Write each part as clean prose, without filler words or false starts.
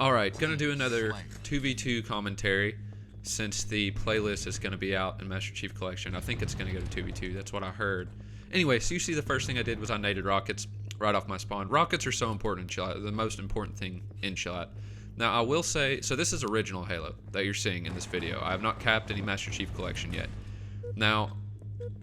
Alright, gonna do another 2v2 commentary since the playlist is gonna be out in Master Chief Collection. I think it's gonna go to 2v2, that's what I heard. Anyway, so you see the first thing I did was I naded rockets right off my spawn. Rockets are so important in Chill Out, the most important thing in Chill Out. Now I will say, so this is original Halo that you're seeing in this video. I have not capped any Master Chief Collection yet. Now,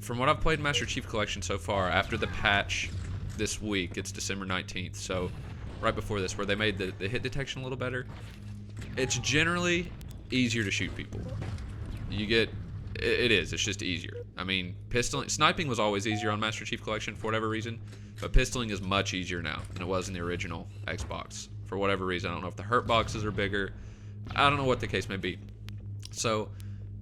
from what I've played in Master Chief Collection so far, after the patch this week, it's December 19th, so right before this, where they made the hit detection a little better, it's generally easier to shoot people. You get, it's just easier. I mean, sniping was always easier on Master Chief Collection for whatever reason, but pistoling is much easier now than it was in the original Xbox. For whatever reason, I don't know if the hurt boxes are bigger, I don't know what the case may be. So,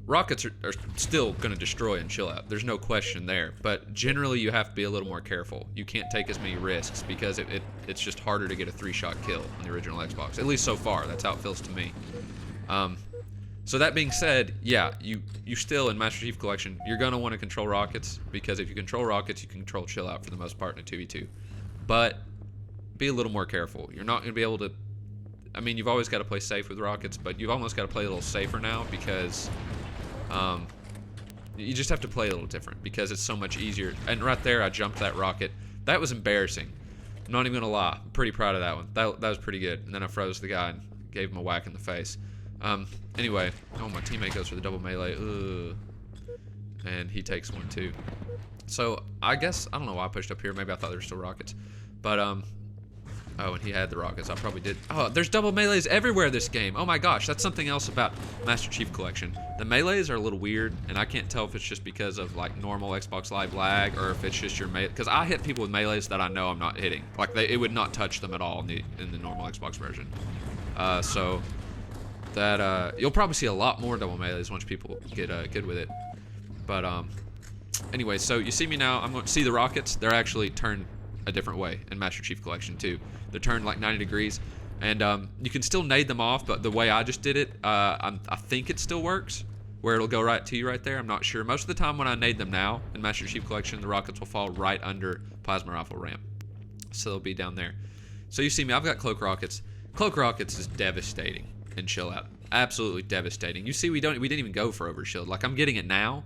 rockets are still going to destroy and chill out. There's no question there. But generally, you have to be a little more careful. You can't take as many risks because it's just harder to get a 3-shot kill on the original Xbox. At least so far. That's how it feels to me. So that being said, yeah, you still, in Master Chief Collection, you're going to want to control rockets. Because if you control rockets, you can control chill out for the most part in a 2v2. But be a little more careful. You're not going to be able to... I mean, you've always got to play safe with rockets, but you've almost got to play a little safer now because... you just have to play a little different because it's so much easier. And right there, I jumped that rocket. That was embarrassing. I'm not even gonna lie. I'm pretty proud of that one. That was pretty good. And then I froze the guy and gave him a whack in the face. Anyway, oh, my teammate goes for the double melee. Ugh. And he takes one too. So I guess I don't know why I pushed up here. Maybe I thought there were still rockets. But oh, and he had the rockets. I probably did. Oh, there's double melees everywhere this game. Oh my gosh, that's something else about Master Chief Collection. The melees are a little weird, and I can't tell if it's just because of like normal Xbox Live lag or if it's just your melee. Because I hit people with melees that I know I'm not hitting. Like it would not touch them at all in the normal Xbox version. So that you'll probably see a lot more double melees once people get good with it. But anyway, so you see me now. I'm going to see the rockets. They're actually turned a different way in Master Chief Collection too. They're turned like 90 degrees, and you can still nade them off, but the way I just did it, I think it still works, where it'll go right to you right there. I'm not sure. Most of the time when I nade them now in Master Chief Collection, the rockets will fall right under Plasma Rifle ramp, so they'll be down there. So you see me, I've got cloak rockets. Cloak rockets is devastating in Chill Out, absolutely devastating. You see, we didn't even go for Overshield. Like I'm getting it now,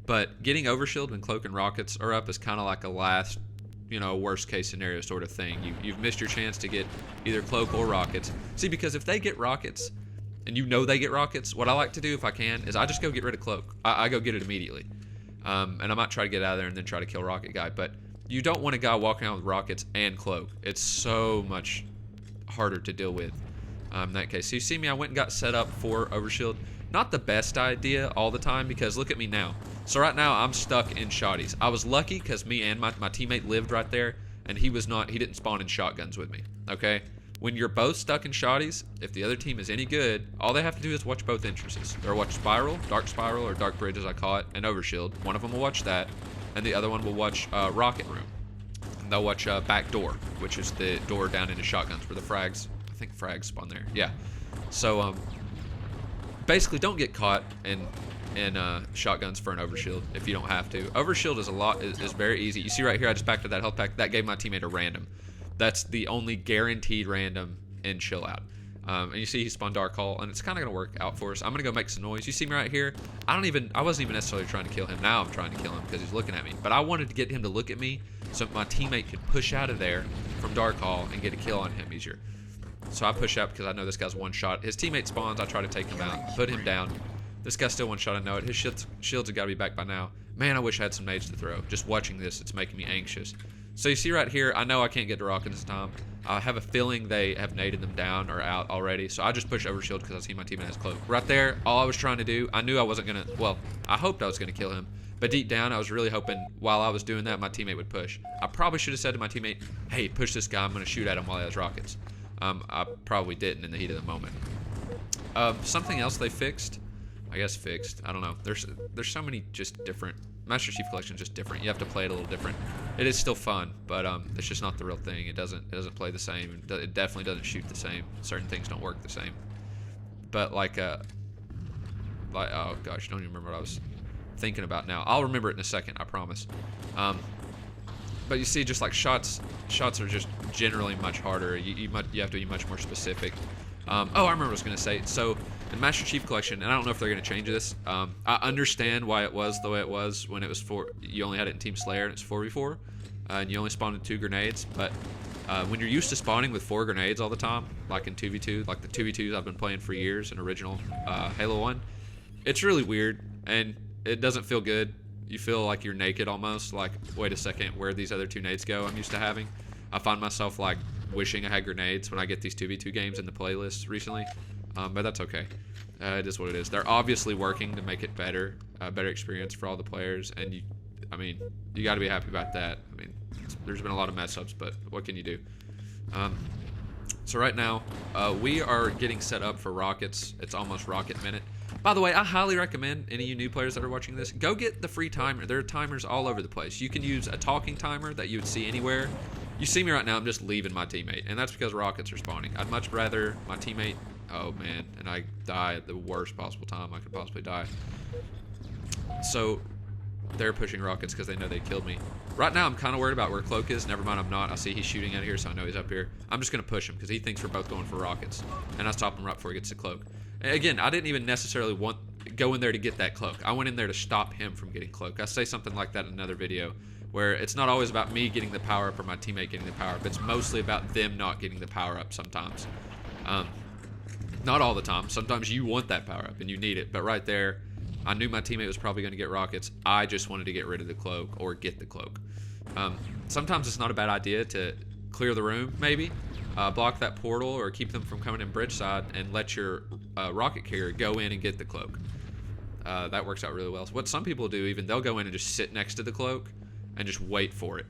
but getting Overshield when cloak and rockets are up is kind of like a last, worst case scenario sort of thing. You've missed your chance to get either cloak or rockets. See, because if they get rockets, and they get rockets, what I like to do if I can is I just go get rid of cloak. I go get it immediately. And I might try to get out of there and then try to kill rocket guy. But you don't want a guy walking out with rockets and cloak. It's so much harder to deal with in that case. So you see me, I went and got set up for Overshield. Not the best idea all the time because look at me now. So right now I'm stuck in shotties. I was lucky because me and my teammate lived right there, and he didn't spawn in shotguns with me. Okay? When you're both stuck in shotties, if the other team is any good, all they have to do is watch both entrances. They'll watch Dark Spiral, or Dark Bridge as I call it, and Overshield. One of them will watch that, and the other one will watch Rocket Room. And they'll watch Back Door, which is the door down into shotguns where the frags, I think frags spawn there. Yeah. So basically don't get caught in shotguns for an Overshield if you don't have to. Overshield is very easy. You see right here, I just backed up that health pack. That gave my teammate a random. That's the only guaranteed random in Chill Out. And you see he spawned Dark Hall, and it's kind of going to work out for us. I'm going to go make some noise. You see me right here? I wasn't even necessarily trying to kill him. Now I'm trying to kill him because he's looking at me. But I wanted to get him to look at me so my teammate could push out of there from Dark Hall and get a kill on him easier. So I push up because I know this guy's one shot. His teammate spawns. I try to take him out, put him down. This guy's still one shot, I know it. His shields have got to be back by now. Man, I wish I had some nades to throw. Just watching this, it's making me anxious. So you see right here, I know I can't get to rocket this time. I have a feeling they have naded them down or out already. So I just push Overshield because I see my teammate has cloak. Right there, all I was trying to do, I knew I wasn't going to, well, I hoped I was going to kill him. But deep down, I was really hoping while I was doing that, my teammate would push. I probably should have said to my teammate, hey, push this guy. I'm going to shoot at him while he has rockets. I probably didn't in the heat of the moment. Something else they fixed. I guess fixed. I don't know. There's so many just different. Master Chief Collection is just different. You have to play it a little different. It is still fun, but it's just not the real thing. It doesn't play the same. It definitely doesn't shoot the same. Certain things don't work the same. But like oh gosh, I don't even remember what I was thinking about now. I'll remember it in a second, I promise. But you see, just like shots are just generally much harder. You have to be much more specific. Oh, I remember what I was going to say. So in Master Chief Collection, and I don't know if they're going to change this. I understand why it was the way it was when it was you only had it in Team Slayer and it's 4v4, and you only spawned with 2 grenades. But when you're used to spawning with 4 grenades all the time, like in 2v2, like the 2v2s I've been playing for years in original Halo 1, it's really weird and it doesn't feel good. You feel like you're naked almost. Like, wait a second, where'd these other 2 nades go I'm used to having? I find myself like wishing I had grenades when I get these 2v2 games in the playlist recently, but that's okay. It is what it is. They're obviously working to make it better, a better experience for all the players, and you got to be happy about that. I mean, there's been a lot of mess ups, but what can you do? So right now, we are getting set up for rockets. It's almost rocket minute. By the way, I highly recommend any of you new players that are watching this, go get the free timer. There are timers all over the place. You can use a talking timer that you would see anywhere. You see me right now, I'm just leaving my teammate, and that's because rockets are spawning. I'd much rather my teammate, oh man, and I die at the worst possible time I could possibly die. So they're pushing rockets because they know they killed me. Right now, I'm kind of worried about where Cloak is. Never mind, I'm not. I see he's shooting out of here, so I know he's up here. I'm just going to push him because he thinks we're both going for rockets, and I stop him right before he gets to Cloak. Again, I didn't even necessarily go in there to get that Cloak. I went in there to stop him from getting Cloak. I say something like that in another video, where it's not always about me getting the power up or my teammate getting the power up. It's mostly about them not getting the power up sometimes. Not all the time. Sometimes you want that power up and you need it. But right there, I knew my teammate was probably going to get rockets. I just wanted to get rid of the Cloak or get the Cloak. Sometimes it's not a bad idea to clear the room, maybe. Block that portal or keep them from coming in bridge side and let your rocket carrier go in and get the Cloak. That works out really well. So what some people do, even, they'll go in and just sit next to the Cloak and just wait for it.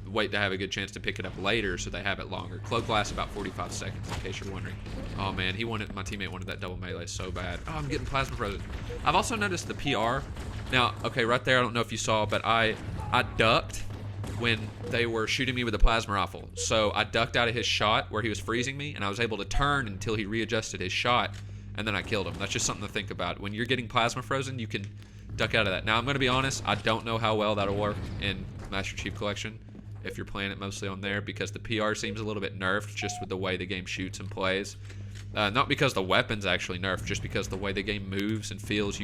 Wait to have a good chance to pick it up later so they have it longer. Cloak lasts about 45 seconds, in case you're wondering. Oh man, my teammate wanted that double melee so bad. Oh, I'm getting plasma frozen. I've also noticed the PR. Now, okay, right there, I don't know if you saw, but I ducked when they were shooting me with a plasma rifle. So I ducked out of his shot where he was freezing me, and I was able to turn until he readjusted his shot, and then I killed him. That's just something to think about. When you're getting plasma frozen, you can duck out of that. Now, I'm going to be honest, I don't know how well that'll work in Master Chief Collection if you're playing it mostly on there, because the PR seems a little bit nerfed just with the way the game shoots and plays. Not because the weapon's actually nerfed, just because the way the game moves and feels,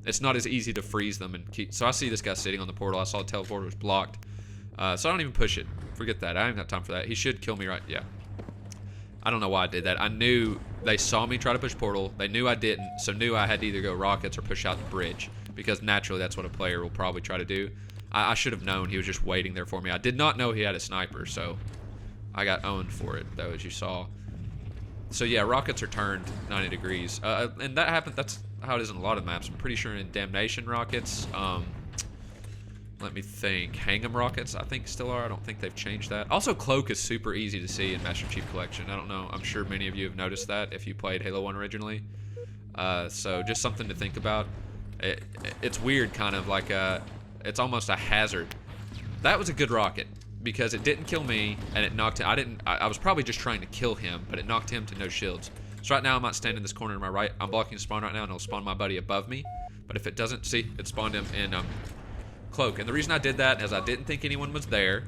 it's not as easy to freeze them and keep. So I see this guy sitting on the portal. I saw the teleporter was blocked. So I don't even push it. Forget that. I ain't got time for that. He should kill me right. Yeah. I don't know why I did that. I knew they saw me try to push portal. They knew I didn't, so knew I had to either go rockets or push out the bridge, because naturally that's what a player will probably try to do. I should have known he was just waiting there for me. I did not know he had a sniper, so I got owned for it, though, as you saw. So yeah, rockets are turned 90 degrees. And that happened. That's how it is in a lot of maps. I'm pretty sure in Damnation rockets, let me think, Hang 'em rockets, I think still are. I don't think they've changed that. Also, Cloak is super easy to see in Master Chief Collection. I don't know. I'm sure many of you have noticed that if you played Halo 1 originally. So just something to think about. It's weird, kind of like it's almost a hazard. That was a good rocket because it didn't kill me and it knocked him. I was probably just trying to kill him, but it knocked him to no shields. So right now I might stand in this corner to my right. I'm blocking spawn right now, and it'll spawn my buddy above me. But if it doesn't, see, it spawned him in Cloak. And the reason I did that is I didn't think anyone was there,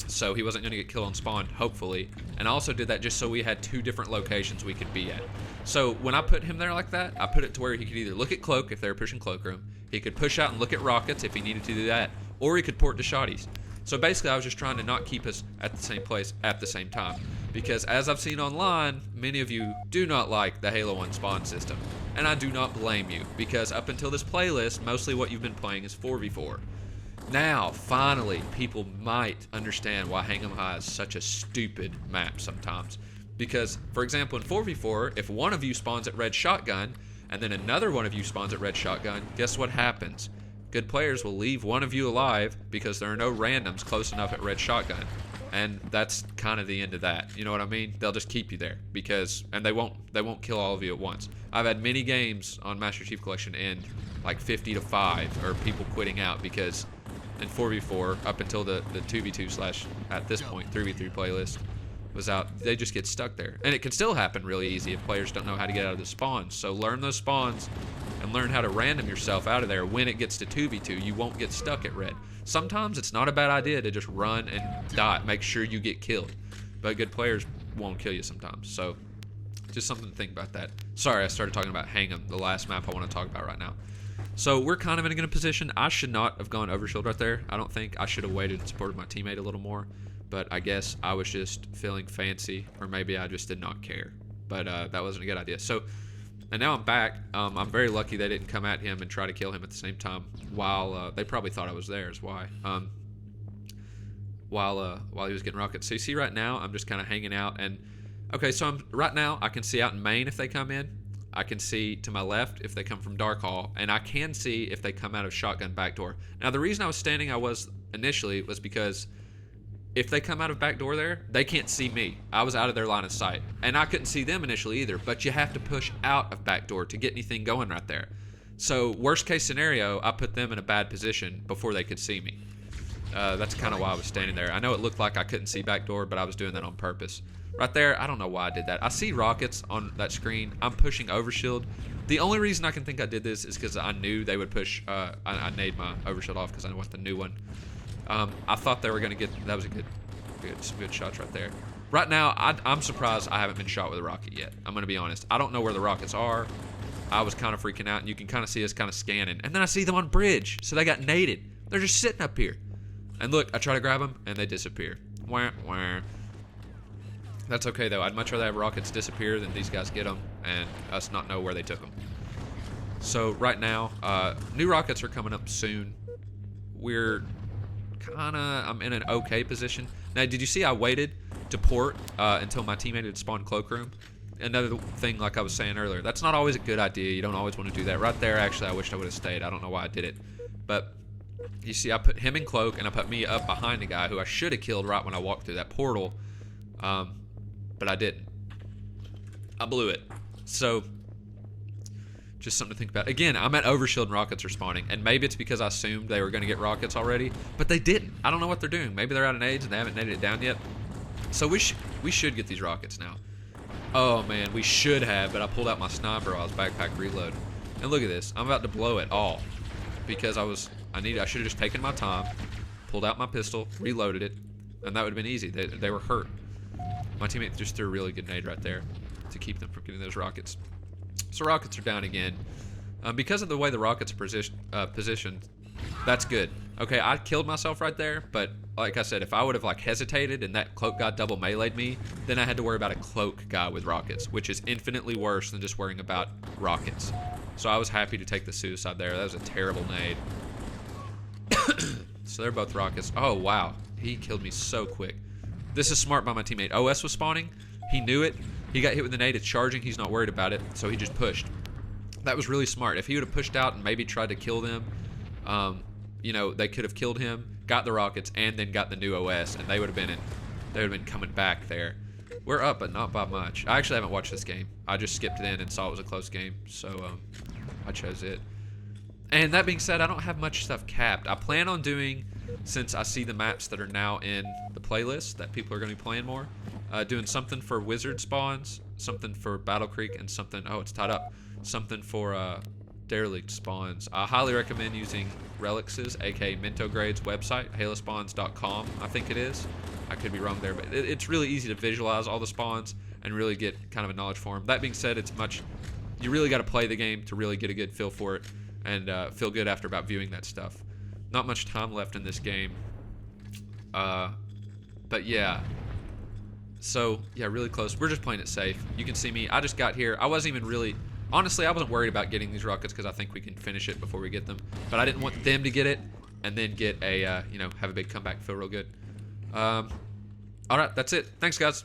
so he wasn't going to get killed on spawn, hopefully. And I also did that just so we had 2 different locations we could be at. So when I put him there like that, I put it to where he could either look at Cloak if they were pushing Cloak room, he could push out and look at rockets if he needed to do that, or he could port to shotties. So basically I was just trying to not keep us at the same place at the same time, because as I've seen online, many of you do not like the Halo 1 spawn system, and I do not blame you, because up until this playlist, mostly what you've been playing is 4v4. Now, finally, people might understand why Hang 'em High is such a stupid map sometimes. Because, for example, in 4v4, if one of you spawns at red shotgun, and then another one of you spawns at red shotgun, guess what happens? Good players will leave one of you alive because there are no randoms close enough at red shotgun. And that's kind of the end of that. You know what I mean? They'll just keep you there because, and they won't kill all of you at once. I've had many games on Master Chief Collection end like 50-5, or people quitting out because in 4v4 up until the 2v2 / at this point 3v3 playlist was out, they just get stuck there. And it can still happen really easy if players don't know how to get out of the spawns. So learn those spawns and learn how to random yourself out of there. When it gets to 2v2, you won't get stuck at red. Sometimes it's not a bad idea to just run and die, make sure you get killed. But good players won't kill you sometimes. So just something to think about that. Sorry, I started talking about Hang 'em, the last map I want to talk about right now. So we're kind of in a good position. I should not have gone Overshield right there. I don't think. I should have waited and supported my teammate a little more. But I guess I was just feeling fancy, or maybe I just did not care. But that wasn't a good idea. So, and now I'm back. I'm very lucky they didn't come at him and try to kill him at the same time. While they probably thought I was there, is why. While he was getting rockets. So you see right now, I'm just kind of hanging out. And okay, so right now I can see out in main if they come in. I can see to my left if they come from Dark Hall, and I can see if they come out of shotgun back door. Now the reason I was standing initially was because if they come out of back door there, they can't see me. I was out of their line of sight, and I couldn't see them initially either. But you have to push out of back door to get anything going right there. So worst case scenario, I put them in a bad position before they could see me. That's kind of why I was standing there. I know it looked like I couldn't see back door, but I was doing that on purpose. Right there, I don't know why I did that. I see rockets on that screen. I'm pushing Overshield. The only reason I can think I did this is because I knew they would push. I nade my Overshield off because I want the new one. I thought they were going to get. That was some good shots right there. Right now, I'm surprised I haven't been shot with a rocket yet. I'm going to be honest. I don't know where the rockets are. I was kind of freaking out, and you can kind of see us kind of scanning. And then I see them on bridge, so they got naded. They're just sitting up here. And look, I try to grab them, and they disappear. Wah, wah. That's okay, though. I'd much rather have rockets disappear than these guys get them and us not know where they took them. So right now, new rockets are coming up soon. I'm in an okay position. Now, did you see I waited to port until my teammate had spawned cloakroom? Another thing, like I was saying earlier, that's not always a good idea. You don't always want to do that. Right there, actually, I wished I would have stayed. I don't know why I did it. But you see, I put him in cloak, and I put me up behind a guy who I should have killed right when I walked through that portal. But I didn't. I blew it. So, just something to think about. Again, I'm at Overshield and rockets are spawning, and maybe it's because I assumed they were going to get rockets already, but they didn't. I don't know what they're doing. Maybe they're out of nades and they haven't naded it down yet. So we should get these rockets now. Oh man, we should have, but I pulled out my sniper while I was backpack reloading. And look at this. I'm about to blow it all because I should have just taken my time, pulled out my pistol, reloaded it, and that would have been easy. They were hurt. My teammate just threw a really good nade right there to keep them from getting those rockets. So rockets are down again. Because of the way the rockets are positioned, that's good. Okay, I killed myself right there, but like I said, if I would have like hesitated and that cloak guy double melee'd me, then I had to worry about a cloak guy with rockets, which is infinitely worse than just worrying about rockets. So I was happy to take the suicide there. That was a terrible nade. So they're both rockets. Oh, wow. He killed me so quick. This is smart by my teammate. OS was spawning. He knew it. He got hit with the nade. It's charging. He's not worried about it. So he just pushed. That was really smart. If he would have pushed out and maybe tried to kill them, you know, they could have killed him, got the rockets, and then got the new OS, and they would have been coming back there. We're up, but not by much. I actually haven't watched this game. I just skipped it in and saw it was a close game, so I chose it. And that being said, I don't have much stuff capped. I plan on doing, since I see the maps that are now in the playlist that people are going to be playing more, doing something for wizard spawns, something for Battle Creek, and something, oh, it's tied up, something for derelict spawns. I highly recommend using Relix's, aka Mintograde's website, halospawns.com, I think it is. I could be wrong there, but it's really easy to visualize all the spawns and really get kind of a knowledge for them. That being said, you really got to play the game to really get a good feel for it and feel good after about viewing that stuff. Not much time left in this game. But yeah. So, yeah, really close. We're just playing it safe. You can see me. I just got here. I wasn't even really... Honestly, I wasn't worried about getting these rockets because I think we can finish it before we get them. But I didn't want them to get it and then get a, you know, have a big comeback, feel real good. All right, that's it. Thanks, guys.